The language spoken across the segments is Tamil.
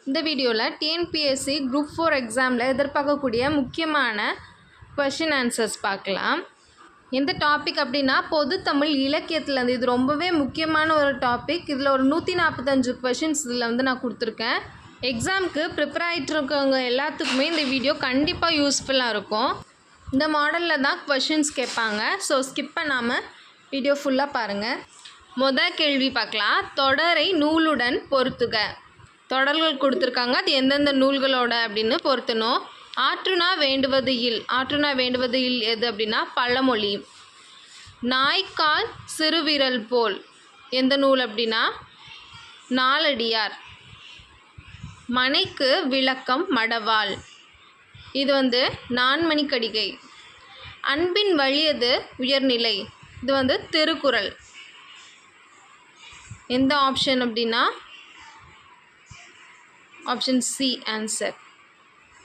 இந்த வீடியோவில் டிஎன்பிஎஸ்சி குரூப் 4 எக்ஸாமில் எதிர்பார்க்கக்கூடிய முக்கியமான கொஷின் ஆன்சர்ஸ் பார்க்கலாம். எந்த டாபிக் அப்படின்னா பொது தமிழ் இலக்கியத்துலேருந்து. இது ரொம்பவே முக்கியமான ஒரு டாபிக். இதில் ஒரு 145 கொஷின்ஸ் இதில் நான் கொடுத்துருக்கேன். எக்ஸாமுக்கு ப்ரிப்பேர் ஆகிட்டு இருக்கவங்க எல்லாத்துக்குமே இந்த வீடியோ கண்டிப்பாக யூஸ்ஃபுல்லாக இருக்கும். இந்த மாடலில் தான் கொஷின்ஸ் கேட்பாங்க. ஸோ ஸ்கிப் பண்ணாமல் வீடியோ ஃபுல்லாக பாருங்கள். முதல் கேள்வி பார்க்கலாம். தொடரை நூலுடன் பொருத்துக. தொடர்கள் கொடுத்துருக்காங்க, அது எந்தெந்த நூல்களோட அப்படின்னு பொருத்தணும். ஆற்றுனா வேண்டுவது இல். ஆற்றுனா வேண்டுவது இல் எது அப்படின்னா பழமொழி. நாய்க்கால் சிறுவிரல் போல் எந்த நூல் அப்படின்னா நாலடியார். மனைக்கு விளக்கம் மடவாள். இது நான்மணிக்கடிகை. அன்பின் வழியது உயர்நிலை. இது திருக்குறள். எந்த ஆப்ஷன் அப்படின்னா ஆப்ஷன் சி ஆன்சர்.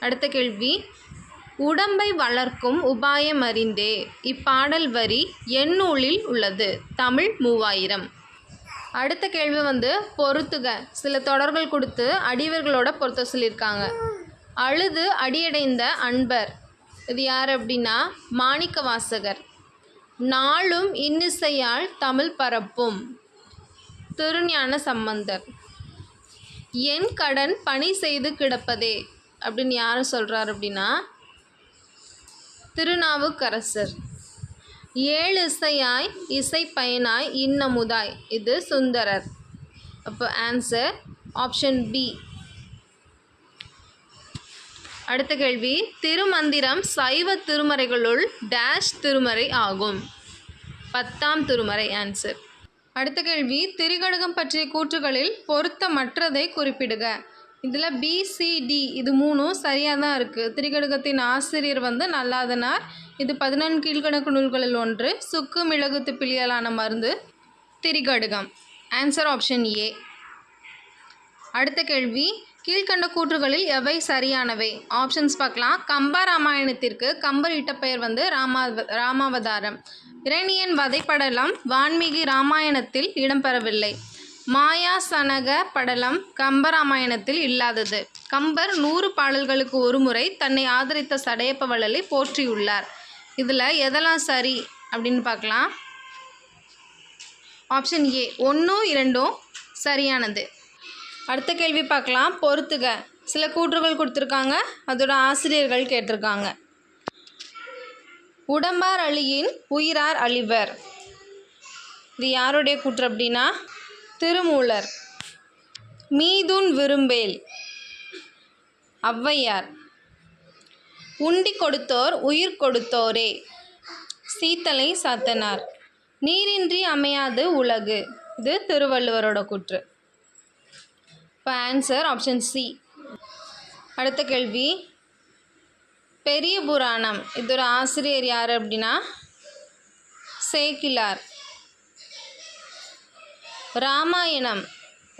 அடுத்த கேள்வி. உடம்பை வளர்க்கும் உபாயம் அறிந்தே. இப்பாடல் வரி எந்நூலில் உள்ளது? தமிழ் 3000. அடுத்த கேள்வி பொருத்துக. சில தொடர்கள் கொடுத்து அடிவர்களோட பொருத்த சொல்லியிருக்காங்க. அழுது அடியடைந்த அன்பர். இது யார் அப்படின்னா மாணிக்கவாசகர். நாளும் இன்னிசையால் தமிழ் பரப்பும். திருஞான சம்பந்தர். என் கடன் பணி செய்து கிடப்பதே அப்படின்னு யார் சொல்கிறார் அப்படின்னா திருநாவுக்கரசர். ஏழு இசையாய் இசை பயனாய் இன்னமுதாய். இது சுந்தரர். அப்போ ஆன்சர் ஆப்ஷன் பி. அடுத்த கேள்வி. திருமந்திரம் சைவ திருமறைகளுள் டேஷ் திருமறை ஆகும்? 10ஆம் திருமறை. ஆன்சர். அடுத்த கேள்வி. திரிகடுகம் பற்றிய கூற்றுகளில் பொருத்தமற்றதை குறிப்பிடுக. இதில் பிசிடி இது 3 சரியாக தான் இருக்குது. திரிகடுகத்தின் ஆசிரியர் நல்லாதனார். இது 14 கீழ்கணக்கு நூல்களில் ஒன்று. சுக்கு மிளகு திப்பிலியலான மருந்து திரிகடுகம். Answer option A. அடுத்த கேள்வி. கீழ்கண்ட கூற்றுகளில் எவை சரியானவை? ஆப்ஷன்ஸ் பார்க்கலாம். கம்ப ராமாயணத்திற்கு கம்பர் இட்ட பெயர் ராமாவதாரம். இரணியன் வதைப்படலம் வான்மீகி ராமாயணத்தில் இடம்பெறவில்லை. மாயா சனக படலம் கம்பராமாயணத்தில் இல்லாதது. கம்பர் 100 பாடல்களுக்கு ஒரு முறை தன்னை ஆதரித்த சடையப்ப வள்ளலை போற்றியுள்ளார். இதில் எதெல்லாம் சரி அப்படின்னு பார்க்கலாம். ஆப்ஷன் ஏ 1, 2 சரியானது. அடுத்த கேள்வி பார்க்கலாம். பொறுத்துக. சில கூற்றுகள் கொடுத்துருக்காங்க, அதோட ஆசிரியர்கள் கேட்டிருக்காங்க. உடம்பார் அழியின் உயிரார் அழிவர். இது யாருடைய கூற்று அப்படின்னா திருமூலர். மீதுன் விரும்பேல் ஔவையார். உண்டி கொடுத்தோர் உயிர் கொடுத்தோரே சீத்தலை சாத்தனார். நீரின்றி அமையாது உலகு. இது திருவள்ளுவரோட கூற்று. இப்போ ஆன்சர் ஆப்ஷன் சி. அடுத்த கேள்வி. பெரிய புராணம் இதோட ஆசிரியர் யார் அப்படின்னா சேக்கிலார்.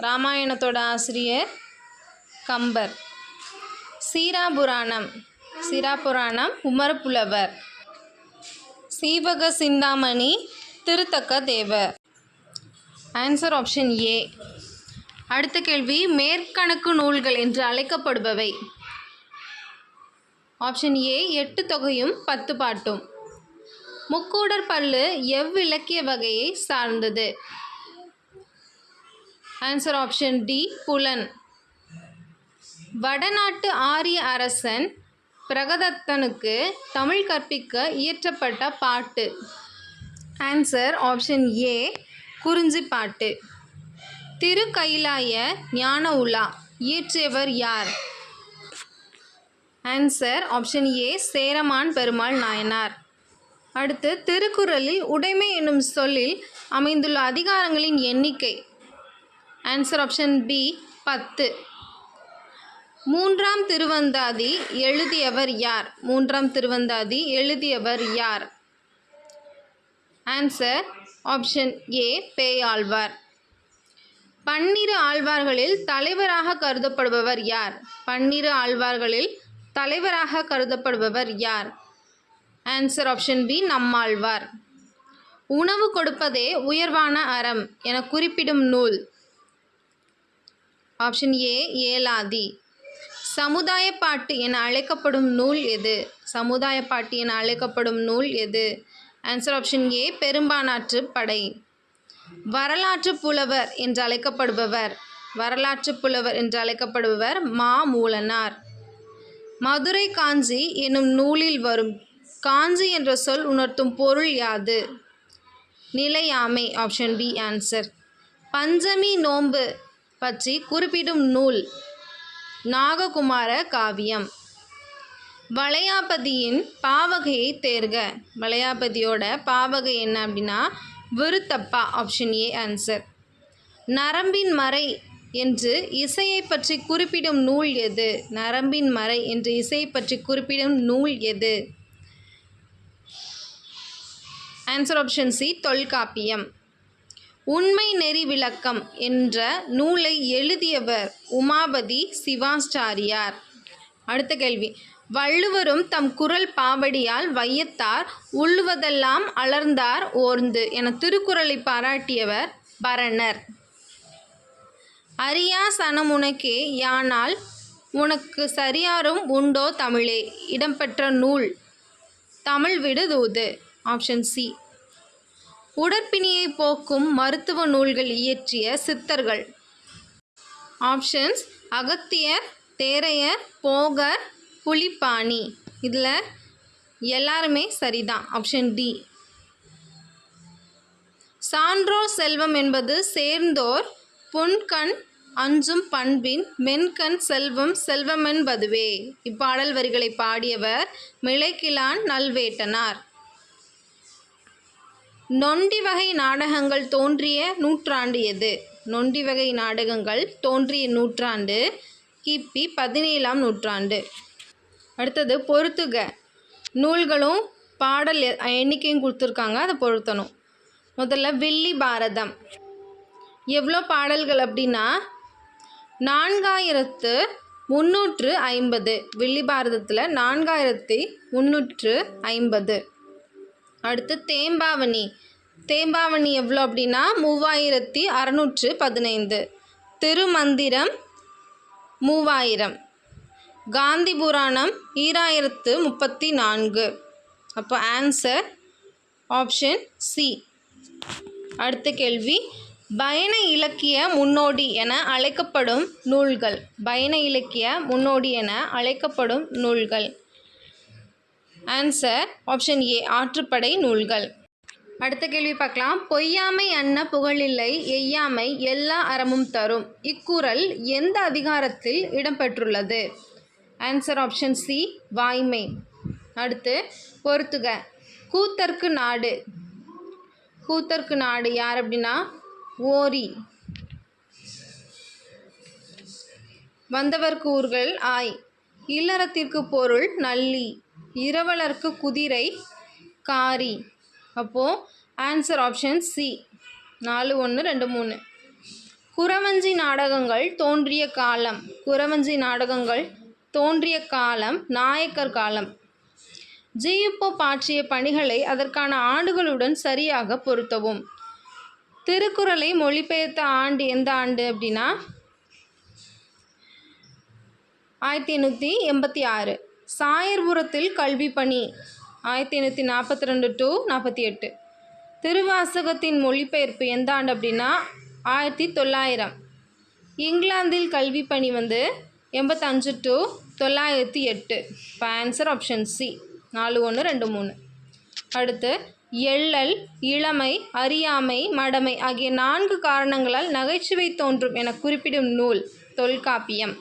ராமாயணத்தோட ஆசிரியர் Kambar. Seerapuranam Umarupulavar. Seevaka Chintamani Thiruthakka Thevar. Answer option A. அடுத்த கேள்வி. மேற்கணக்கு நூல்கள் என்று அழைக்கப்படுபவை? ஆப்ஷன் ஏ 8 தொகையும் 10 பாட்டும். முக்கூடர் பல்லு எவ்விலக்கிய வகையை சார்ந்தது? ஆன்சர் ஆப்ஷன் டி புலன். வடநாட்டு ஆரிய அரசன் பிரகதத்தனுக்கு தமிழ் கற்பிக்க இயற்றப்பட்ட பாட்டு? Answer option A Kurinjippattu. Thirukkailaya Gnana Ula இயற்றியவர் யார்? Answer option A Cheraman Perumal Nayanar. அடுத்து திருக்குறளில் உடைமை என்னும் சொல்லில் அமைந்துள்ள அதிகாரங்களின் எண்ணிக்கை? Answer option B 10. 3ஆம் திருவந்தாதி எழுதியவர் யார்? 3ஆம் திருவந்தாதி எழுதியவர் யார்? Answer option A Peyalvar. 12 ஆழ்வார்களில் தலைவராக கருதப்படுபவர் யார்? 12 ஆழ்வார்களில் தலைவராக கருதப்படுபவர் யார்? Answer option B Nammalvar. உணவு கொடுப்பதே உயர்வான அறம் என குறிப்பிடும் நூல்? Option A Elathi. சமுதாய பாட்டு என அழைக்கப்படும் நூல் எது? சமுதாய பாட்டு என அழைக்கப்படும் நூல் எது? ஆன்சர் ஆப்ஷன் ஏ பெரும்பானாற்று படை. வரலாற்று புலவர் என்று அழைக்கப்படுபவர் மாமூலனார். மதுரை காஞ்சி என்னும் நூலில் வரும் காஞ்சி என்ற சொல் உணர்த்தும் பொருள் யாது? நிலையாமை. Option B answer. பஞ்சமி நோன்பு பற்றி குறிப்பிடும் நூல் நாககுமார காவியம். வளையாபதியின் பாவகையை தேர்க. வளையாபதியோட பாவகை என்ன அப்படின்னா விருத்தப்பா. Option A answer. நரம்பின் மறை என்று இசையை பற்றி குறிப்பிடும் நூல் எது? நரம்பின் மறை என்று இசையை பற்றி குறிப்பிடும் நூல் எது? Answer option C Tolkappiyam. உண்மை நெறி விளக்கம் என்ற நூலை எழுதியவர் உமாபதி சிவாச்சாரியார். அடுத்த கேள்வி. வள்ளுவரும் தம் குறள் பாவடியால் வையத்தார் உள்ளுவதெல்லாம் அலர்ந்தார் ஓர்ந்து என திருக்குறளை பாராட்டியவர் பரணர். அறியா சனமுனக்கே யானால் உனக்கு சரியாரும் உண்டோ தமிழே இடம்பெற்ற நூல் தமிழ் விடு தூது. Option C. உடற்பிணியை போக்கும் மருத்துவ நூல்கள் இயற்றிய சித்தர்கள். ஆப்ஷன்ஸ் அகத்தியர், தேரையர், போகர், புலிப்பாணி. இதில் எல்லாருமே சரிதான். Option D. சான்றோர் செல்வம் என்பது சேர்ந்தோர் பொன்கண் அஞ்சும் பண்பின் மென்கண் செல்வம் செல்வமென்பதுவே. இப்பாடல் வரிகளை பாடியவர் மிளைக்கிழான் நல்வேட்டனார். நொண்டி வகை நாடகங்கள் தோன்றிய நூற்றாண்டு எது? நொண்டி வகை நாடகங்கள் தோன்றிய நூற்றாண்டு கிபி 17ஆம் நூற்றாண்டு. அடுத்தது பொறுத்துக. நூல்களும் பாடல் எண்ணிக்கையும் கொடுத்துருக்காங்க, அதை பொருத்தணும். முதல்ல வில்லி பாரதம் எவ்வளோ பாடல்கள் அப்படின்னா 4350. வில்லி பாரதத்தில் 4350. அடுத்து தேம்பாவணி எவ்வளோ அப்படின்னா 3615. திருமந்திரம் 3000. காந்தி புராணம் 2034. அப்போ ஆன்சர் ஆப்ஷன் சி. அடுத்த கேள்வி. பயண இலக்கிய முன்னோடி என அழைக்கப்படும் நூல்கள். பயண இலக்கிய முன்னோடி என அழைக்கப்படும் நூல்கள். ஆன்சர் ஆப்ஷன் ஏ ஆற்றுப்படை நூல்கள். அடுத்த கேள்வி பார்க்கலாம். பொய்யாமை அன்ன புகழில்லை எய்யாமை எல்லா அறமும் தரும் இக்குறள் எந்த அதிகாரத்தில் இடம்பெற்றுள்ளது? ஆன்சர் ஆப்ஷன் சி வாய்மை. அடுத்து பொறுத்துக. கூத்தர்க்கு நாடு யார் அப்படின்னா ஓரி. வந்தவர் கூறுகள் ஆய். இல்லறத்திற்கு பொருள் நல்லி. இரவலர்க்கு குதிரை காரி. அப்போது ஆன்சர் ஆப்ஷன் சி 4 1 2 3. குறவஞ்சி நாடகங்கள் தோன்றிய காலம் நாயக்கர் காலம். ஜியுப்போ பாற்றிய பணிகளை அதற்கான ஆண்டுகளுடன் சரியாக பொருத்தவும். திருக்குறளை மொழிபெயர்த்த ஆண்டு எந்த ஆண்டு அப்படின்னா 1886. சாயர்புரத்தில் கல்வி பணி 1842 to 48. திருவாசகத்தின் மொழிபெயர்ப்பு எந்த ஆண்டு அப்படின்னா 1900. இங்கிலாந்தில் கல்வி பணி 85 to 908. இப்போ ஆன்சர் ஆப்ஷன் சி 4 1 2 3. அடுத்து எள்ளல், இளமை, அறியாமை, மடமை ஆகிய 4 காரணங்களால் நகைச்சுவை தோன்றும் என குறிப்பிடும் நூல் தொல்காப்பியம்.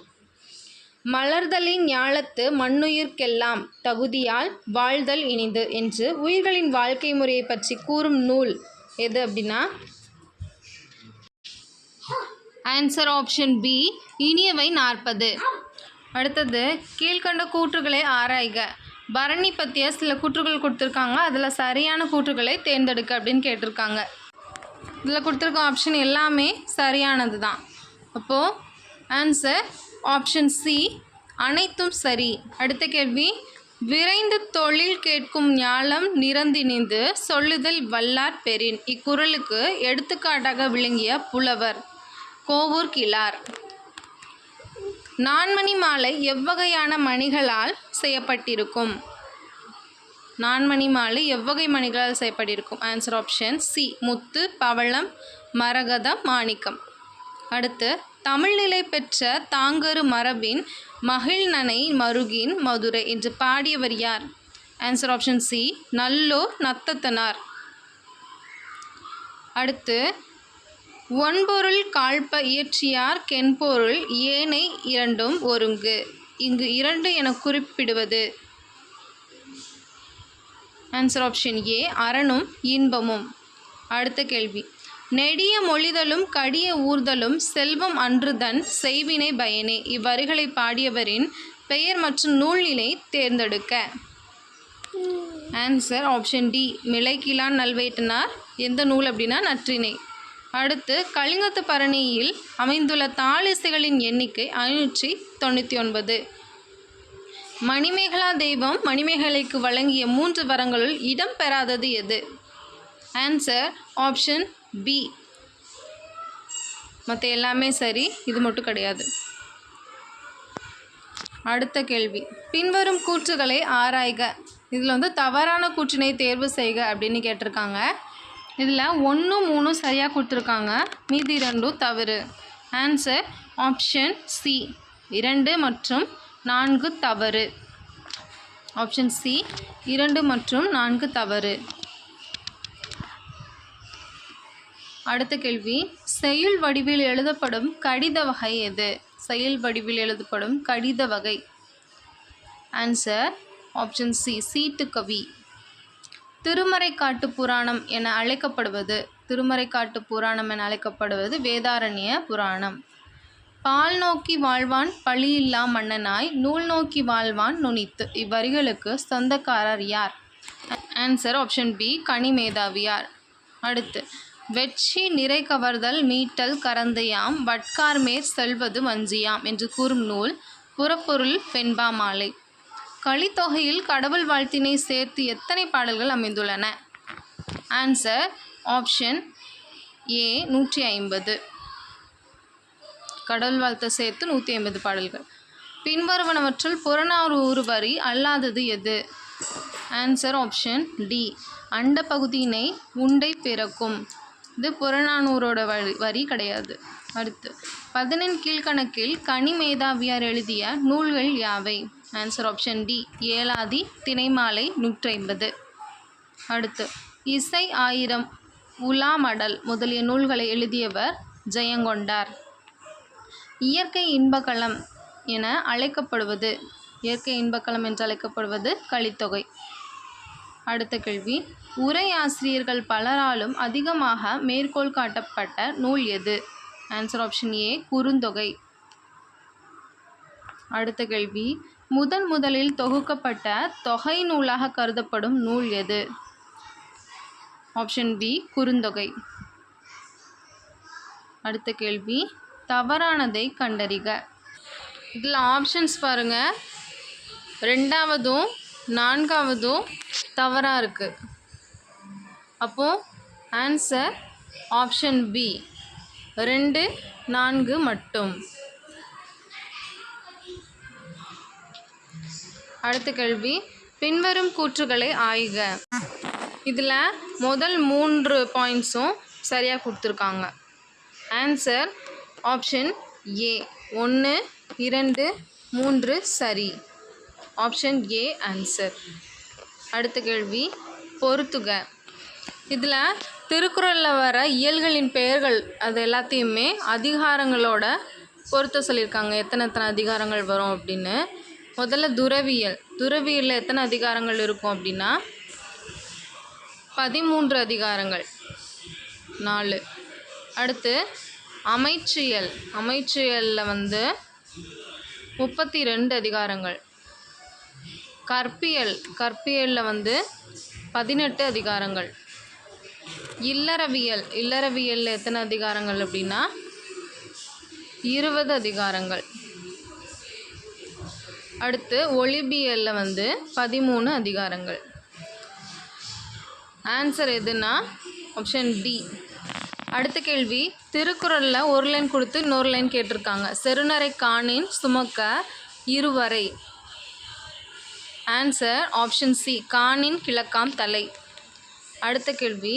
மலர்தலின் ஞாலத்து மண்ணுயிர்க்கெல்லாம் தகுதியால் வாழ்தல் இனிது என்று உயிர்களின் வாழ்க்கை முறையை பற்றி கூறும் நூல் எது அப்படின்னா ஆன்சர் ஆப்ஷன் பி இனியவை 40. அடுத்தது கீழ்கண்ட கூற்றுகளை ஆராய்க. பரணி பற்றிய சில கூற்றுகள் கொடுத்துருக்காங்க, அதில் சரியான கூற்றுகளை தேர்ந்தெடுக்க அப்படின்னு கேட்டிருக்காங்க. இதில் கொடுத்துருக்க ஆப்ஷன் எல்லாமே சரியானது தான். அப்போது ஆன்சர் ஆப்ஷன் சி அனைத்தும் சரி. அடுத்த கேள்வி. விரைந்து தொழில் கேட்கும் ஞாலம் நிறந்தினிந்து சொல்லுதல் வல்லார் பெறின் இக்குறளுக்கு எடுத்துக்காட்டாக விளங்கிய புலவர் கோவூர் கிழார். நான்மணி மாலை எவ்வகையான மணிகளால் செய்யப்பட்டிருக்கும்? நான்மணி மாலை எவ்வகை மணிகளால் செய்யப்பட்டிருக்கும்? ஆன்சர் ஆப்ஷன் சி, முத்து, பவளம், மரகதம், மாணிக்கம். அடுத்து, தமிழ்நிலை பெற்ற தாங்கரு மரபின் மகிழ்நனை மருகின் மதுரை என்று பாடியவர் யார்? ஆன்சர் ஆப்ஷன் சி, நல்லோர் நத்தத்தனார். அடுத்து, ஒன்பொருள் காழ்ப்ப இயற்றியார் கென்பொருள் ஏனை இரண்டும் ஒருங்கு. இங்கு இரண்டு என குறிப்பிடுவது? ஆன்சர் ஆப்ஷன் ஏ, அரணும் இன்பமும். அடுத்த கேள்வி, நெடிய மொழிதலும் கடிய ஊர்தலும் செல்வம் அன்றுதன் செய்வினை பயனே. இவ்வரிகளை பாடியவரின் பெயர் மற்றும் நூல்நிலை தேர்ந்தெடுக்க. Answer option D, Milaikilan Nalvettanar. எந்த நூல் அப்படின்னா நற்றிணை. அடுத்து, கலிங்கத்து பரணியில் அமைந்துள்ள தாளிசைகளின் எண்ணிக்கை 599. மணிமேகலா தெய்வம் மணிமேகலைக்கு வழங்கிய 3 வரங்களுள் இடம் பெறாதது எது? ஆன்சர் ஆப்ஷன் பி, மற்ற எல்லாமே சரி, இது மட்டும் கிடையாது. அடுத்த கேள்வி, பின்வரும் கூற்றுகளை ஆராய்க. இதில் தவறான கூற்றினை தேர்வு செய்க அப்படின்னு கேட்டிருக்காங்க. இதில் 1, 3 சரியாக கொடுத்துருக்காங்க, மீதி 2 தவறு. ஆன்சர் ஆப்ஷன் சி, 2 மற்றும் 4 தவறு. ஆப்ஷன் சி, 2 மற்றும் 4 தவறு. அடுத்த கேள்வி, செய்யுள் வடிவில் எழுதப்படும் கடித வகை எது? செய்யுள் வடிவில் எழுதப்படும் கடித வகை. ஆன்சர் ஆப்ஷன் சி, சீட்டுக்கவி. திருமறைக்காட்டு புராணம் என அழைக்கப்படுவது? திருமறைக்காட்டு புராணம் என அழைக்கப்படுவது வேதாரண்ய புராணம். பால் நோக்கி வாழ்வான் பழியில்லா மன்னனாய் நூல் நோக்கி வாழ்வான் நுனித்து. இவ்வரிகளுக்கு சொந்தக்காரர் யார்? Answer option B, Kanimethaviyar. அடுத்து, வெற்றி நிறை கவர்தல் மீட்டல் கரந்தையாம் வட்கார்மேற் செல்வது வஞ்சியாம் என்று கூறும் நூல் புறப்பொருள் வெண்பா மாலை. கலித்தொகையில் கடவுள் வாழ்த்தினை சேர்த்து எத்தனை பாடல்கள் அமைந்துள்ளன? ஆன்சர் ஆப்ஷன் ஏ, 150. கடவுள் வாழ்த்தை சேர்த்து 150 பாடல்கள். பின்வருவனவற்றுள் புறநானூறு வரி அல்லாதது எது? ஆன்சர் ஆப்ஷன் டி, அண்ட பகுதியினை உண்டை பிறக்கும். இது புறநானூரோட வரி கிடையாது. அடுத்து, 11 கீழ்கணக்கில் கனிமேதாவியார் எழுதிய நூல்கள் யாவை? Answer option D, Elathi, Thinaimalai, 150. அடுத்து, இசை ஆயிரம், உலாமடல் முதலிய நூல்களை எழுதியவர் ஜெயங்கொண்டார். இயற்கை இன்பக்களம் என அழைக்கப்படுவது? இயற்கை இன்பக்களம் என்று அழைக்கப்படுவது கலித்தொகை. அடுத்த கேள்வி, உரை ஆசிரியர்கள் பலராலும் அதிகமாக மேற்கோள் காட்டப்பட்ட நூல் எது? Answer option A, Kurunthogai. அடுத்த கேள்வி, முதலில் தொகுக்கப்பட்ட தொகை நூலாக கருதப்படும் நூல் எது? Option B, Kurunthogai. அடுத்த கேள்வி, தவறானதை கண்டறிக. இதில் ஆப்ஷன்ஸ் பாருங்கள், 2வதும் 4வதும் தவறாக இருக்குது. அப்போது ஆன்சர் ஆப்ஷன் பி, 2, 4 மட்டும். அடுத்த கேள்வி, பின்வரும் கூற்றுகளை ஆய்க. இதில் முதல் 3 பாயிண்ட்ஸும் சரியாக கொடுத்துருக்காங்க. ஆன்சர் ஆப்ஷன் ஏ, 1, 2, 3 சரி. Option A answer. அடுத்த கேள்வி, பொறுத்துக. இதில் திருக்குறளில் வர இயல்களின் பெயர்கள் அது எல்லாத்தையுமே அதிகாரங்களோட பொறுத்த சொல்லியிருக்காங்க. எத்தனை அதிகாரங்கள் வரும் அப்படின்னு. முதல்ல துறவியல். துறவியலில் எத்தனை அதிகாரங்கள் இருக்கும் அப்படின்னா 13 அதிகாரங்கள், 4. அடுத்து அமைச்சியல். அமைச்சியலில் 32 அதிகாரங்கள். கற்பியலில் 18 அதிகாரங்கள். இல்லறவியலில் எத்தனை அதிகாரங்கள் அப்படின்னா 20 அதிகாரங்கள். அடுத்து ஒளிபியலில் 13 அதிகாரங்கள். ஆன்சர் எதுனா ஆப்ஷன் டி, அடுத்த கேள்வி, திருக்குறளில் ஒரு லைன் கொடுத்து இன்னொரு லைன் கேட்டிருக்காங்க. செருநரை காணின் சுமக்க இருவரை. ஆன்சர் ஆப்ஷன் சி, காணின் கிழக்காம் தலை. அடுத்த கேள்வி,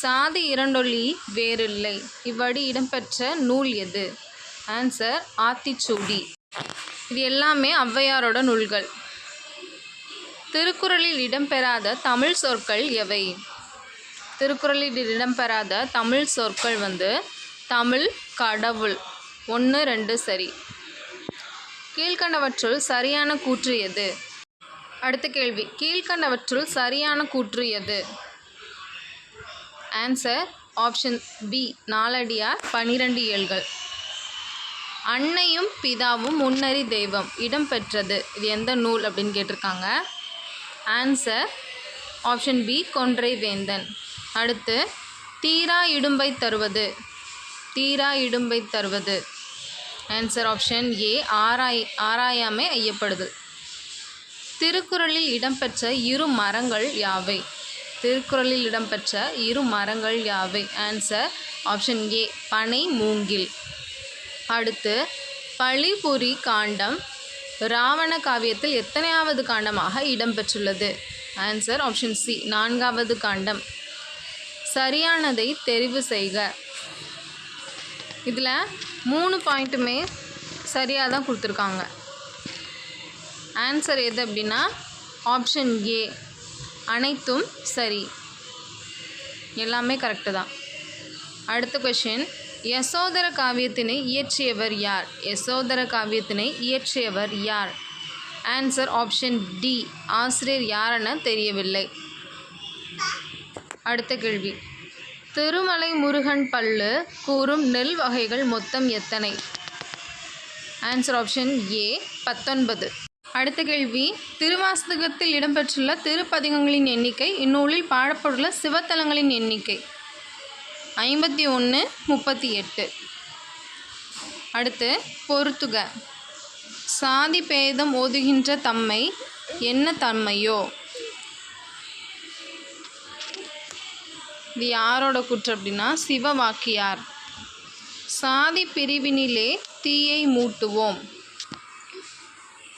சாதி இரண்டொலி வேறில்லை இவ்வடி இடம்பெற்ற நூல் எது? ஆன்சர் ஆத்திச்சூடி. இது எல்லாமே ஔவையாரோட நூல்கள். திருக்குறளில் இடம்பெறாத தமிழ் சொற்கள் எவை? திருக்குறளில் இடம்பெறாத தமிழ் சொற்கள் தமிழ், கடவுள். 1, 2 சரி. கீழ்கண்டவற்றுள் சரியான கூற்று எது? அடுத்த கேள்வி, கீழ்கண்டவற்றுள் சரியான கூற்று எது? ஆன்சர் ஆப்ஷன் பி, நாலடியார் 12 இயல்கள். அன்னையும் பிதாவும் முன்னறி தெய்வம் இடம்பெற்றது இது எந்த நூல் அப்படின்னு கேட்டிருக்காங்க. ஆன்சர் ஆப்ஷன் பி, கொன்றை வேந்தன். அடுத்து, தீரா இடும்பை தருவது. தீரா இடும்பை தருவது. ஆன்சர் ஆப்ஷன் ஏ, ஆராயாமை ஐயப்படுதல். திருக்குறளில் இடம்பெற்ற இரு மரங்கள் யாவை? திருக்குறளில் இடம்பெற்ற இரு மரங்கள் யாவை? ஆன்சர் ஆப்ஷன் ஏ, பனை, மூங்கில். அடுத்து, பழிபுரி காண்டம் இராவண காவியத்தில் எத்தனையாவது காண்டமாக இடம்பெற்றுள்ளது? ஆன்சர் ஆப்ஷன் சி, 4வது காண்டம். சரியானதை தெரிவு செய்க. இதில் 3 பாயிண்ட்டுமே சரியாக தான் கொடுத்துருக்காங்க. ஆன்சர் எது அப்படின்னா ஆப்ஷன் ஏ, அனைத்தும் சரி. எல்லாமே கரெக்டு தான். அடுத்த கொஷின், யசோதர காவியத்தினை இயற்றியவர் யார்? யசோதர காவியத்தினை இயற்றியவர் யார்? ஆன்சர் ஆப்ஷன் டி, ஆசிரியர் யாரென தெரியவில்லை. அடுத்த கேள்வி, திருமலை முருகன் பல்லு கூறும் நெல் வகைகள் மொத்தம் எத்தனை? ஆன்சர் ஆப்ஷன் ஏ, 19. அடுத்த கேள்வி, திருவாசகத்தில் இடம்பெற்றுள்ள திருப்பதிகங்களின் எண்ணிக்கை, இந்நூலில் பாடப்பட்டுள்ள சிவத்தலங்களின் எண்ணிக்கை? 51, 38. அடுத்து, பொறுத்துக. சாதி பேதம் ஓதுகின்ற தம்மை என்ன தன்மையோ? இது யாரோட கூற்று அப்படின்னா சிவவாக்கியார். சாதி பிரிவினிலே தீயை மூட்டுவோம்.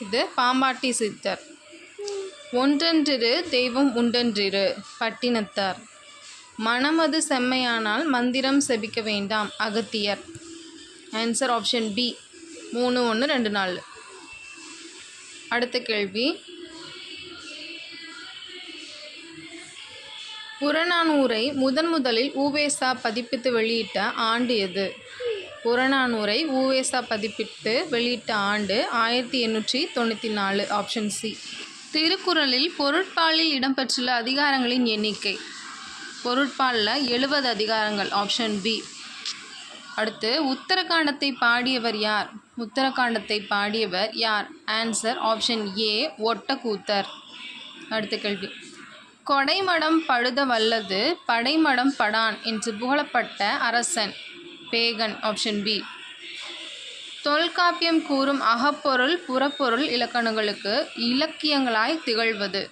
இது பாம்பாட்டி சித்தர். ஒன்றென்றிரு தெய்வம் உண்டென்றிரு பட்டினத்தார். மனமது செம்மையானால் மந்திரம் செபிக்க வேண்டாம் அகத்தியர். Answer option B, 3, 1, 2, 4. அடுத்த கேள்வி, புறநானூரை முதலில் உவேசா பதிப்பித்து வெளியிட்ட ஆண்டு எது? புறநானூரை உவேசா பதிப்பித்து வெளியிட்ட ஆண்டு 1894. Option C. திருக்குறளில் பொருட்பாலில் இடம்பெற்றுள்ள அதிகாரங்களின் எண்ணிக்கை? பொருட்பாலில் 70 அதிகாரங்கள். Option B. அடுத்து, உத்தரகாண்டத்தை பாடியவர் யார்? உத்தரகாண்டத்தை பாடியவர் யார்? Answer option A, Ottakoothar. அடுத்த கேள்வி, கொடைமடம் பழுத வல்லது படைமடம் படான் என்று புகழப்பட்ட அரசன்? பேகன். Option B. தொல்காப்பியம் கூறும் அகப்பொருள் புறப்பொருள் இலக்கணங்களுக்கு இலக்கியங்களாய் திகழ்வது?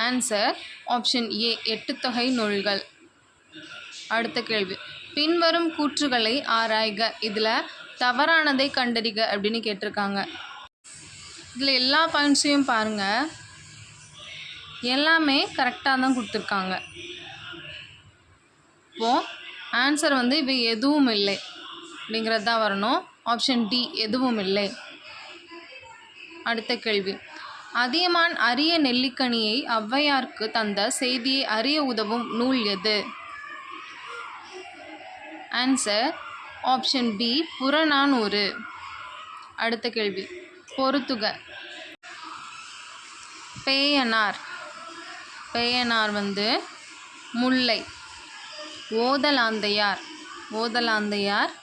ஆன்சர் ஆப்ஷன் ஏ, 8 தொகை நூல்கள். அடுத்த கேள்வி, பின்வரும் கூற்றுகளை ஆராய்க. இதில் தவறானதை கண்டறிக அப்படின்னு கேட்டிருக்காங்க. இதில் எல்லா பாயிண்ட்ஸையும் பாருங்கள், எல்லாமே கரெக்டாக தான் கொடுத்துருக்காங்க. இப்போது ஆன்சர் இவை எதுவும் இல்லை அப்படிங்கிறது தான் வரணும். ஆப்ஷன் டி, எதுவும் இல்லை. அடுத்த கேள்வி, அதியமான் அரிய நெல்லிக்கனியை ஔவையாருக்கு தந்த செய்தியை அறிய உதவும் நூல் எது? Answer option B, Purananuru. அடுத்த கேள்வி, பொறுத்துக. பேயனார். பேயனார் முல்லை. ஓதலாந்தையார். ஓதலாந்தையார்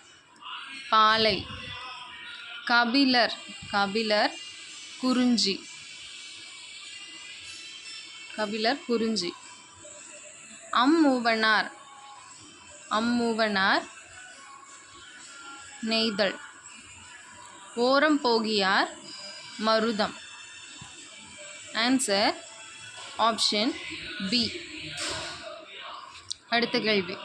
பாலை. கபிலர். கபிலர் குறிஞ்சி. கபிலர் குறிஞ்சி. அம்மூவனார். அம்மூவனார் நெய்தல். ஓரம்போகியார் மருதம். Answer option B. அடுத்த கேள்வி,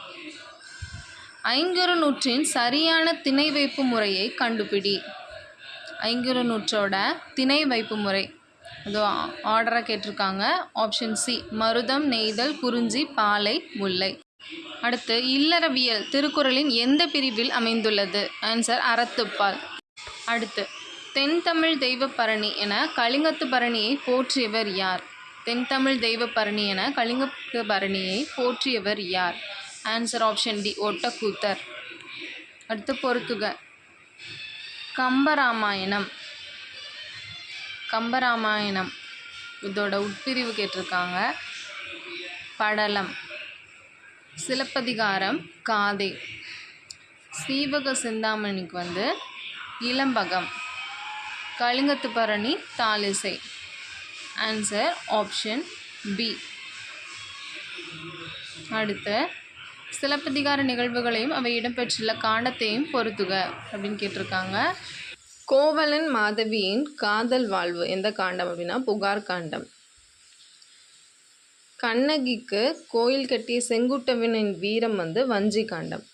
ஐங்குறு நூற்றின் சரியான திணை வைப்பு முறையை கண்டுபிடி. ஐங்குறு நூற்றோட திணை வைப்பு முறை அது ஆர்டராக கேட்டிருக்காங்க. ஆப்ஷன் சி மருதம், நெய்தல், குறிஞ்சி, பாலை, முல்லை. அடுத்து, இல்லறவியல் திருக்குறளின் எந்த பிரிவில் அமைந்துள்ளது? ஆன்சர் அறத்துப்பால். அடுத்து, தென்தமிழ் தெய்வப்பரணி என கலிங்கத்து பரணியை போற்றியவர் யார்? தென்தமிழ் தெய்வப்பரணி என கலிங்கத்து பரணியை போற்றியவர் யார்? Answer option D Ottakoothar. அடுத்து, பொறுத்துக. கம்பராமாயணம் கம்பராமாயணம் இதோட உட்பிரிவு கேட்டிருக்காங்க. படலம், சிலப்பதிகாரம், காதை, சீவக சிந்தாமணிக்கு இளம்பகம், கலிங்கத்து பரணி, தாலிசை. Answer option B. அடுத்து, சிலப்பதிகார நிகழ்வுகளையும் அவை இடம்பெற்றுள்ள காண்டத்தையும் பொறுத்துக அப்படின்னு கேட்டிருக்காங்க. கோவலன் மாதவியின் காதல் வாழ்வு எந்த காண்டம் அப்படின்னா புகார் காண்டம். கண்ணகிக்கு கோயில் கட்டிய செங்குட்டவனின் வீரம் வஞ்சி காண்டம்.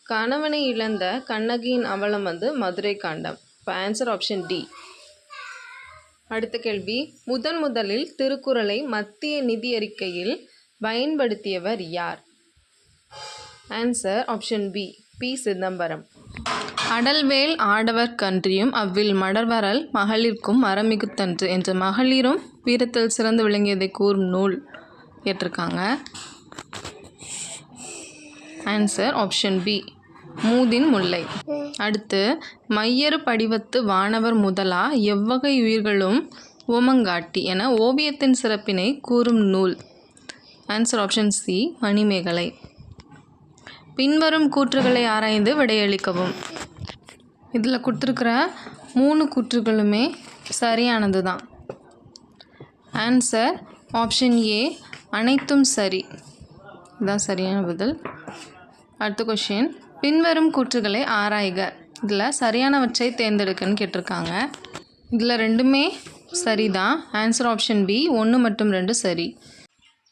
கணவனை இழந்த கண்ணகியின் அவலம் மதுரை காண்டம். இப்போ ஆன்சர் ஆப்ஷன் டி. அடுத்த கேள்வி, முதலில் திருக்குறளை மத்திய நிதி அறிக்கையில் பயன்படுத்தியவர் யார்? Answer option B B Chidambaram. அடல்வேல் ஆடவர் கன்றியும் அவ்வில் மடர்வரல் மகளிர்க்கும் மரமிகுத்தன்று என்ற மகளிரும் வீரத்தில் சிறந்து விளங்கியதை கூறும் நூல் கேட்டிருக்காங்க. ஆன்சர் ஆப்ஷன் பி மூதின் முல்லை. அடுத்து, மையறு படிவத்து வானவர் முதலா எவ்வகை உயிர்களும் ஓமங்காட்டி என ஓவியத்தின் சிறப்பினை கூறும் நூல். Answer option C Manimegalai. பின்வரும் கூற்றுகளை ஆராய்ந்து விடையளிக்கவும். இதில் கொடுத்துருக்கிற 3 கூற்றுகளுமே சரியானது தான். ஆன்சர் ஆப்ஷன் ஏ அனைத்தும் சரி, இதுதான் சரியான பதில். அடுத்த கொஷின், பின்வரும் கூற்றுகளை ஆராய்க. இதில் சரியானவற்றை தேர்ந்தெடுக்கன்னு கேட்டிருக்காங்க. இதில் 2மே சரிதான். ஆன்சர் ஆப்ஷன் பி 1 மற்றும் 2 சரி.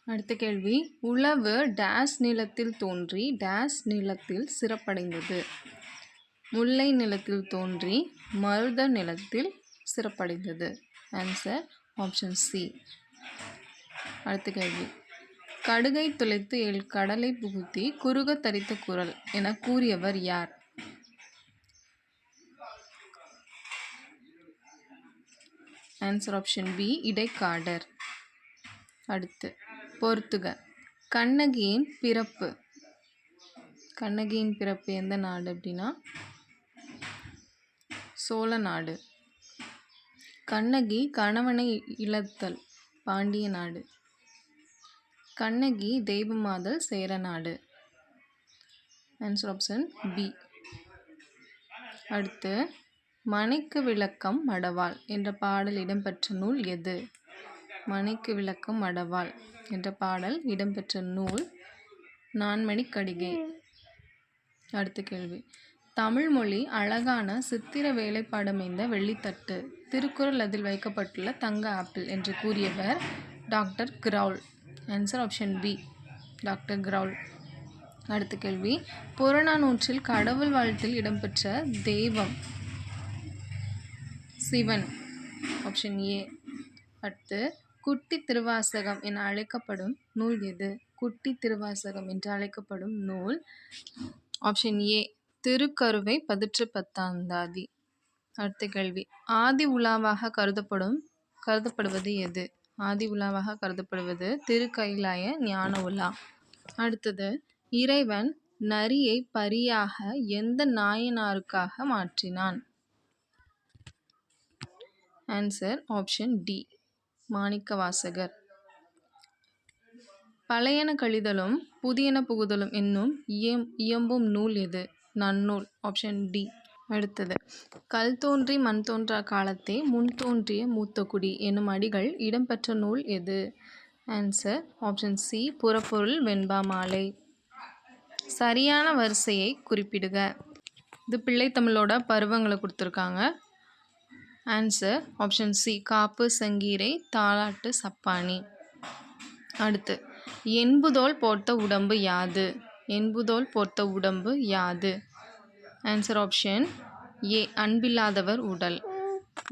அடுத்த கேள்வி, உழவு டேஸ் நிலத்தில் தோன்றி டேஸ் நிலத்தில் சிறப்படைந்தது. முல்லை நிலத்தில் தோன்றி மருத நிலத்தில் சிறப்படைந்தது. Answer option C. அடுத்த கேள்வி, கடுகை துளைத்து 7 கடலை புகுத்தி குறுக தரித்த குரல் என கூறியவர் யார்? Answer option B Idaikkadar. அடுத்து, பொறுத்துக. கண்ணகியின் பிறப்பு எந்த நாடு அப்படின்னா சோழ நாடு. கண்ணகி கணவனை இழத்தல் பாண்டிய நாடு. கண்ணகி தெய்வமாதல் சேர நாடு. Answer option B. அடுத்து, மனைக்கு விளக்கம் மடவாள் என்ற பாடல் இடம்பெற்ற நூல் எது? மனைக்கு விளக்கம் மடவாள் என்ற பாடல் இடம்பெற்ற நூல் நான்மணிக்கடிகை. அடுத்த கேள்வி, தமிழ் மொழி அழகான சித்திர வேலைப்பாடமைந்த வெள்ளித்தட்டு, திருக்குறள் அதில் வைக்கப்பட்டுள்ள தங்க ஆப்பிள் என்று கூறியவர் doctor Graul. Answer option B doctor Graul. அடுத்த கேள்வி, புறநானூற்றில் கடவுள் வாழ்த்தில் இடம்பெற்ற தெய்வம் சிவன். Option A. அடுத்து, குட்டி திருவாசகம் என அழைக்கப்படும் நூல் எது? குட்டி திருவாசகம் என்று அழைக்கப்படும் நூல் ஆப்ஷன் ஏ திருக்கருவை பதிற்று பத்தாந்தாதி. அடுத்த கேள்வி, ஆதி உலாவாக கருதப்படுவது எது? ஆதி உலாவாக கருதப்படுவது திருக்கைலாய ஞான உலா. அடுத்தது, இறைவன் நரியை பரியாக எந்த நாயனாருக்காக மாற்றினான்? Answer option D Manikkavasagar. பழையன கழிதலும் புதியன புகுதலும் என்னும் இயம்பும் நூல் எது? நன்னூல். Option D. அடுத்தது, கல் தோன்றி மண் தோன்றா காலத்தே முன் தோன்றிய மூத்த குடி என்னும் அடிகள் இடம்பெற்ற நூல் எது? ஆன்சர் ஆப்ஷன் சி புறப்பொருள் வெண்பா மாலை. சரியான வரிசையை குறிப்பிடுக. இது பிள்ளைத்தமிழோட பருவங்களை கொடுத்துருக்காங்க. ஆன்சர் ஆப்ஷன் சி காப்பு, சங்கீரை, தாலாட்டு, சப்பானி. அடுத்து, என்புதோல் போர்த்த உடம்பு யாது? என்புதோல் போர்த்த உடம்பு யாது? ஆன்சர் ஆப்ஷன் ஏ அன்பில்லாதவர் உடல்.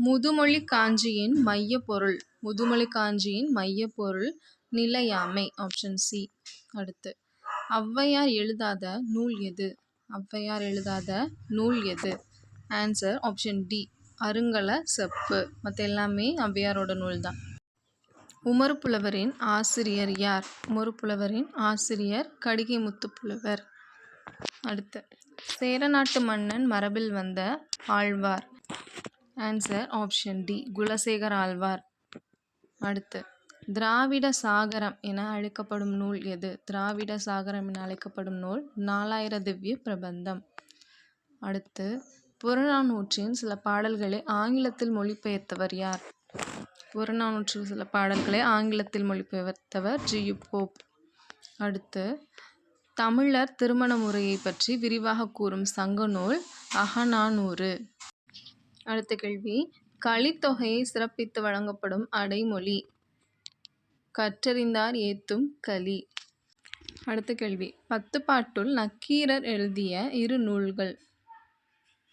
முதுமொழி காஞ்சியின் மையப்பொருள். முதுமொழி காஞ்சியின் மையப்பொருள் நிலையாமை. Option C. அடுத்து ஔவையார் எழுதாத நூல் எது? ஔவையார் எழுதாத நூல் எது? ஆன்சர் ஆப்ஷன் டி அருங்கல செப்பு. மற்ற எல்லாமே ஔவையாரோட நூல் தான். உமறு புலவரின் ஆசிரியர் யார்? உமறு புலவரின் ஆசிரியர் கடிகை முத்துப்புலவர். அடுத்து சேரநாட்டு மன்னன் மரபில் வந்த ஆழ்வார். Answer option D Kulasekhara Alvar. அடுத்து திராவிட சாகரம் என அழைக்கப்படும் நூல் எது? திராவிட சாகரம் என அழைக்கப்படும் நூல் 4000 திவ்ய பிரபந்தம். அடுத்து புறநானூற்றின் சில பாடல்களை ஆங்கிலத்தில் மொழிபெயர்த்தவர் யார்? புறநானூற்றில் சில பாடல்களை ஆங்கிலத்தில் மொழிபெயர்த்தவர் ஜி.யு. போப். அடுத்து தமிழர் திருமண முறையை பற்றி விரிவாக கூறும் சங்க நூல் அகநானூறு. அடுத்த கேள்வி கலித்தொகையை சிறப்பித்து வழங்கப்படும் அடைமொழி கற்றறிந்தார் ஏத்தும் கலி. அடுத்த கேள்வி பத்துப்பாட்டுள் நக்கீரர் எழுதிய இரு நூல்கள்.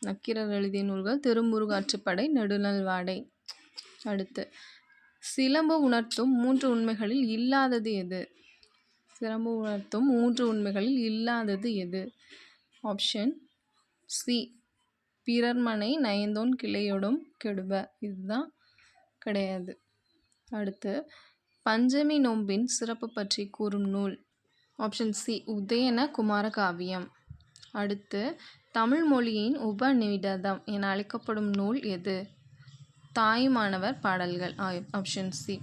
நக்கீரர் எழுதிய நூல்கள் திருமுருகாற்றுப்படை, நெடுநல்வாடை. அடுத்து சிலம்பு உணர்த்தும் 3 உண்மைகளில் இல்லாதது எது? சிலம்பு உணர்த்தும் 3 உண்மைகளில் இல்லாதது எது? ஆப்ஷன் சி பிறர்மனை நயந்தோன் கிளையொடும் கெடுப. இதுதான் கிடையாது. அடுத்து பஞ்சமி நோன்பின் சிறப்பு பற்றி கூறும் நூல். ஆப்ஷன் சி உதயன குமார காவியம். அடுத்து தமிழ் மொழியின் உபநிடதம் என அழைக்கப்படும் நூல் எது? தாயுமானவர் பாடல்கள். Option C.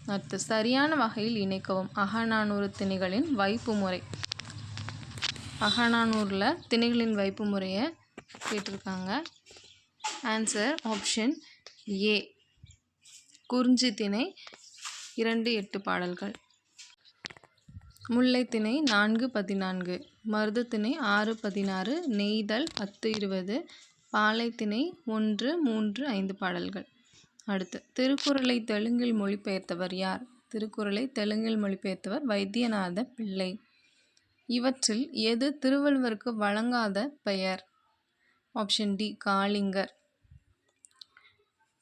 அடுத்து சரியான வகையில் இணைக்கவும் அகநானூறு திணைகளின் வைப்பு முறை. அகநானூறில் திணைகளின் வைப்பு முறையை கேட்டிருக்காங்க. ஆன்சர் ஆப்ஷன் ஏ குறிஞ்சி திணை 2-8 பாடல்கள். முல்லை திணை 4-14, மருது திணை 6-16, நெய்தல் 10-20, பாலை திணை 1-3-5 பாடல்கள். அடுத்து திருக்குறளை தெலுங்கில் மொழிபெயர்த்தவர் யார்? திருக்குறளை தெலுங்கில் மொழிபெயர்த்தவர் வைத்தியநாத பிள்ளை. இவற்றில் எது திருவள்ளுவருக்கு வழங்காத பெயர்? Option D Kalingar.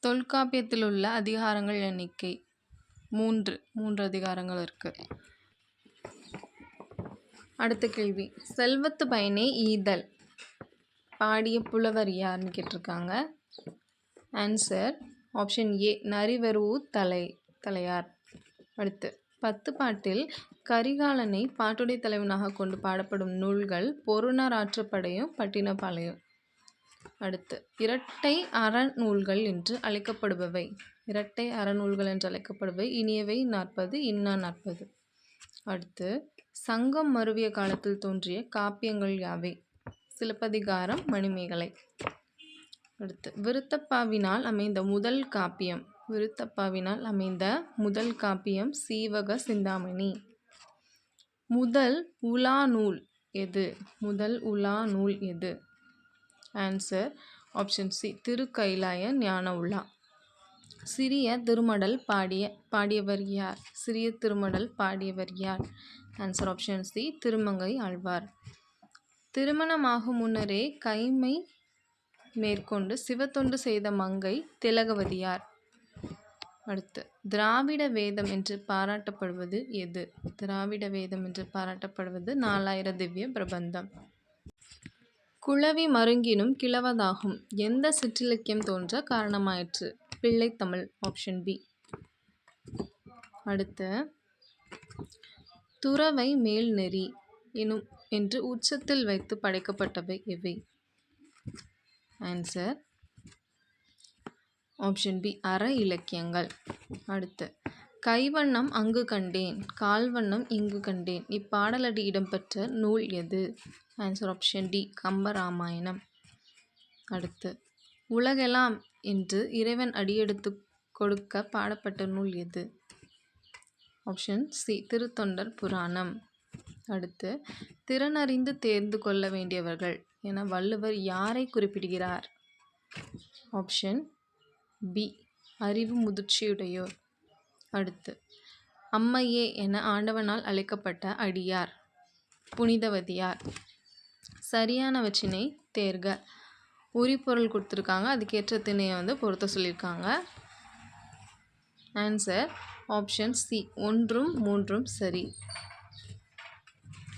தொல்காப்பியத்தில் உள்ள அதிகாரங்கள் எண்ணிக்கை 3 அதிகாரங்கள் இருக்கு. அடுத்த கேள்வி செல்வத்து பயனே ஈதல் பாடிய புலவர் யாருன்னு கேட்டிருக்காங்க. Answer option A Nariveroo Thalaiyar. அடுத்து 10 பாட்டில் கரிகாலனை பாட்டுடை தலைவனாக கொண்டு பாடப்படும் நூல்கள் பொருநராற்றுப்படையும் பட்டினப்பாலையும். அடுத்து இரட்டை அறநூல்கள் என்று அழைக்கப்படுபவை. இரட்டை அறநூல்கள் என்று அழைக்கப்படுபவை இனியவை 40, இன்னா 40. அடுத்து சங்கம் மருவிய காலத்தில் தோன்றிய காப்பியங்கள் யாவை? சிலப்பதிகாரம், மணிமேகலை. அடுத்து விருத்தப்பாவினால் அமைந்த முதல் காப்பியம். விருத்தப்பாவினால் அமைந்த முதல் காப்பியம் சீவக சிந்தாமணி. முதல் உலா நூல் எது? முதல் உலா நூல் எது? ஆன்சர் ஆப்ஷன் சி திருக்கைலாய ஞான உலா. சிறிய திருமடல் பாடியவர் யார்? சிறிய திருமடல் பாடியவர் யார்? Answer option C Thirumangai Alvar. திருமணமாகும் முன்னரே கைமை மேற்கொண்டு சிவத்தொண்டு செய்த மங்கை திலகவதியார். அடுத்து திராவிட வேதம் என்று பாராட்டப்படுவது எது? திராவிட வேதம் என்று பாராட்டப்படுவது 4000 திவ்ய பிரபந்தம். குளவி மருங்கினும் கிளவதாகும் எந்த சிற்றிலக்கியம் தோன்ற காரணமாயிற்று? பிள்ளைத்தமிழ். Option B. அடுத்து துறவை மேல் நெறி என்று உச்சத்தில் வைத்து படைக்கப்பட்டவை எவை? ஆன்சர் ஆப்ஷன் பி அற இலக்கியங்கள். அடுத்து கைவண்ணம் அங்கு கண்டேன், கால்வண்ணம் இங்கு கண்டேன் இப்பாடலடி இடம்பெற்ற நூல் எது? Answer option D Kambaramayanam. அடுத்து உலகெல்லாம் என்று இறைவன் அடியெடுத்து கொடுக்க பாடப்பட்ட நூல் எது? ஆப்ஷன் சி திருத்தொண்டர் புராணம். அடுத்து திறனறிந்து தேர்ந்து கொள்ள வேண்டியவர்கள் என வள்ளுவர் யாரை குறிப்பிடுகிறார்? ஆப்ஷன் பி அறிவு முதிர்ச்சியுடையோர். அடுத்து அம்மையே என ஆண்டவனால் அழைக்கப்பட்ட அடியார். புனிதவதியார். சரியானவற்றினை தேர்க. உரிபொருள் கொடுத்துருக்காங்க, அதுக்கேற்ற திணையை பொருத்த சொல்லியிருக்காங்க. ஆன்சர் ஆப்ஷன் சி 1ம் 3ம் சரி.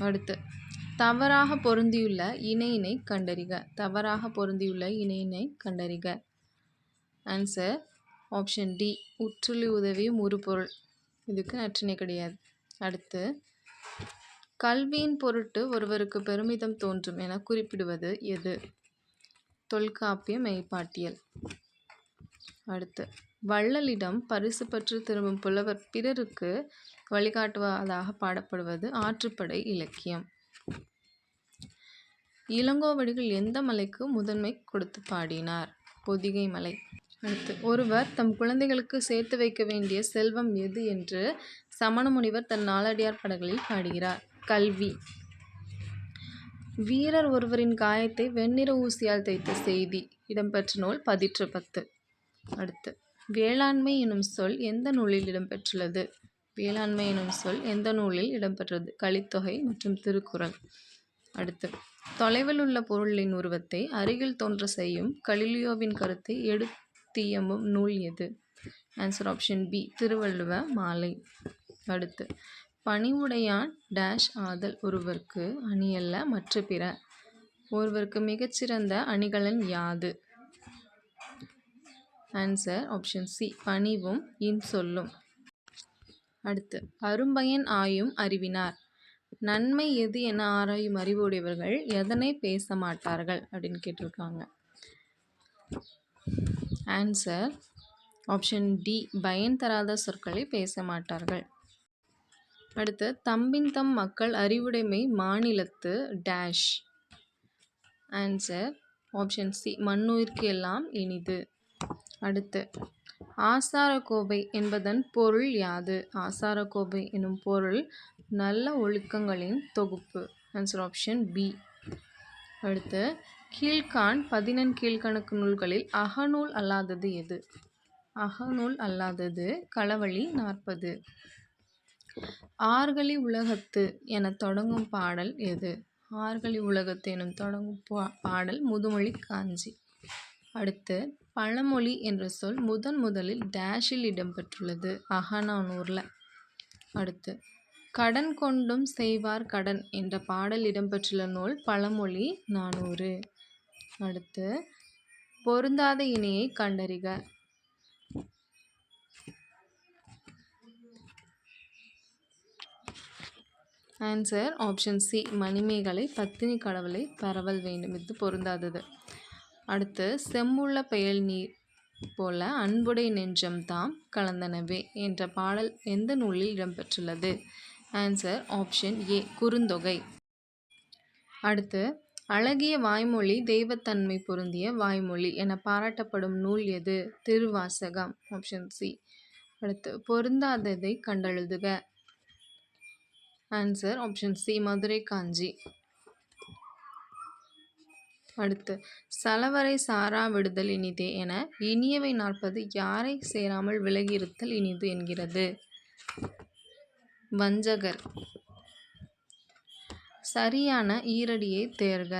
அடுத்து தவறாக பொருந்தியுள்ள இணையினை கண்டறிக. தவறாக பொருந்தியுள்ள இணையினை கண்டறிக. ஆன்சர் ஆப்ஷன் டி உற்றுளி உதவியும் உருபொருள். இதுக்கு நற்றிணை கிடையாது. அடுத்து கல்வியின் பொருட்டு ஒருவருக்கு பெருமிதம் தோன்றும் என குறிப்பிடுவது எது? தொல்காப்பிய மெய்ப்பாட்டியல். அடுத்து வள்ளலிடம் பரிசு பெற்று திரும்பும் புலவர் பிறருக்கு வழிகாட்டுவதாக பாடப்படுவது ஆற்றுப்படை இலக்கியம். இளங்கோவடிகள் எந்த மலைக்கு முதன்மை கொடுத்து பாடினார்? பொதிகை மலை. அடுத்து ஒருவர் தம் குழந்தைகளுக்கு சேர்த்து வைக்க வேண்டிய செல்வம் எது என்று சமண முனிவர் தன் நாலடியார் பாடல்களில் பாடுகிறார்? கல்வி. வீரர் ஒருவரின் காயத்தை வெண்ணிற ஊசியால் தைத்த செய்தி இடம்பெற்ற நூல் பதிற்று 10. அடுத்து வேளாண்மை எனும் சொல் எந்த நூலில் இடம்பெற்றுள்ளது? வேளாண்மை எனும் சொல் எந்த நூலில் இடம்பெற்றது? கலித்தொகை மற்றும் திருக்குறள். அடுத்து தொலைவில் உள்ள பொருளின் உருவத்தை அருகில் தோன்ற செய்யும் கலிலியோவின் கருத்தை எடுத்தியம்பும் நூல் எது? ஆன்சர் ஆப்ஷன் பி திருவள்ளுவ மாலை. அடுத்து பணிவுடையான் டேஷ் ஆதல் ஒருவருக்கு அணியல்ல மற்ற பிற. ஒருவருக்கு மிகச்சிறந்த அணிகலன் யாது? ஆன்சர் ஆப்ஷன் சி பணிவும் இன்சொல்லும். அடுத்து அரும்பயன் ஆயும் அறிவினார். நன்மை எது என ஆராயும் அறிவுடையவர்கள் எதனை பேச மாட்டார்கள் அப்படின்னு கேட்டிருக்காங்க. ஆன்சர் ஆப்ஷன் டி பயன் தராத சொற்களை பேச மாட்டார்கள். அடுத்து தம்பின் தம் மக்கள் அறிவுடைமை மாநிலத்து டேஷ். ஆன்சர் ஆப்ஷன் சி மண்ணுயிர்க்கு எல்லாம் இனிது. அடுத்து ஆசாரக்கோவை என்பதன் பொருள் யாது? ஆசாரக்கோவை எனும் பொருள் நல்ல ஒழுக்கங்களின் தொகுப்பு. Answer option B. அடுத்து கீழ்கான் 14 கீழ்கணக்கு நூல்களில் அகநூல் அல்லாதது எது? அகநூல் அல்லாதது களவழி 40. ஆர்கலி உலகத்து என தொடங்கும் பாடல் எது? ஆர்கலி உலகத்து எனும் தொடங்கும் பாடல் முதுமொழி காஞ்சி. அடுத்து பழமொழி என்ற சொல் முதலில் டேஷில் இடம்பெற்றுள்ளது? அகநானூறில். அடுத்து கடன் கொண்டும் செய்வார் கடன் என்ற பாடல் இடம்பெற்றுள்ள நூல் பழமொழி 400. அடுத்து பொருந்தாத இணையை கண்டறிக. ஆன்சர் ஆப்ஷன் சி மணிமேகலை பத்தினி கடவுளை பரவல் வேண்டும். இது பொருந்தாதது. அடுத்து செம்புள்ள பெயல் நீர் போல அன்புடை நெஞ்சம் தாம் கலந்தனவே என்ற பாடல் எந்த நூலில் இடம்பெற்றுள்ளது? Answer option A Kurunthogai. அடுத்து அழகிய வாய்மொழி தெய்வத்தன்மை பொருந்திய வாய்மொழி என பாராட்டப்படும் நூல் எது? திருவாசகம். Option C. அடுத்து பொருந்தாததை கண்டெழுதுக. Answer option C Madurai Kanchi. அடுத்து சலவரை சாரா விடுதல் இனிதே என இனியவை 40 யாரை சேராமல் விலகியிருத்தல் இனிது என்கிறது? வஞ்சகர். சரியான ஈரடியை தேர்க.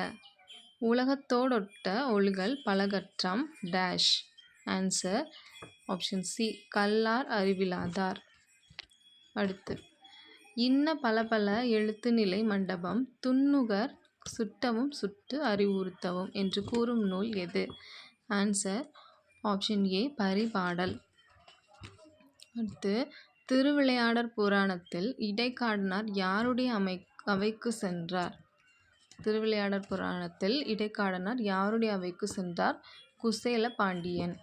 உலகத்தோடொட்ட ஒழுகல் பலகற்றம் டேஷ். ஆன்சர் ஆப்ஷன் சி கல்லார் அறிவிலாதார். அடுத்து இன்ன பல எழுத்து நிலை மண்டபம் துன்னுகர் சுட்டவும் சுட்டு அறிவுறுத்தவும் என்று கூறும் நூல் எது? ஆன்சர் ஆப்ஷன் ஏ பரிபாடல். அடுத்து திருவிளையாடற் புராணத்தில் இடைக்காடனார் யாருடைய அவைக்கு சென்றார்? திருவிளையாடற் புராணத்தில் இடைக்காடனார் யாருடைய அவைக்கு சென்றார்? குசேல பாண்டியன்.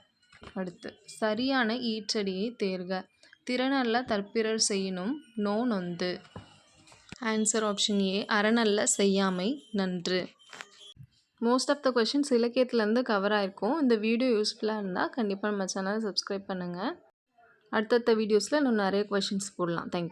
அடுத்து சரியான ஈற்றடியை தேர்க. திறனல்ல தற்பிறர் செய்யினும் நோனொந்து. ஆன்சர் ஆப்ஷன் ஏ அறனல்ல செய்யாமை நன்று. மோஸ்ட் ஆஃப் த கொஷின்ஸ் இலக்கியத்துலேருந்து கவர் ஆகிருக்கும். இந்த வீடியோ யூஸ்ஃபுல்லாக இருந்தால் கண்டிப்பாக நம்ம சேனலை சப்ஸ்கிரைப் பண்ணுங்கள். அடுத்தடுத்த வீடியோஸில் இன்னும் நிறைய கொஷின்ஸ் போடலாம். தேங்க்யூ.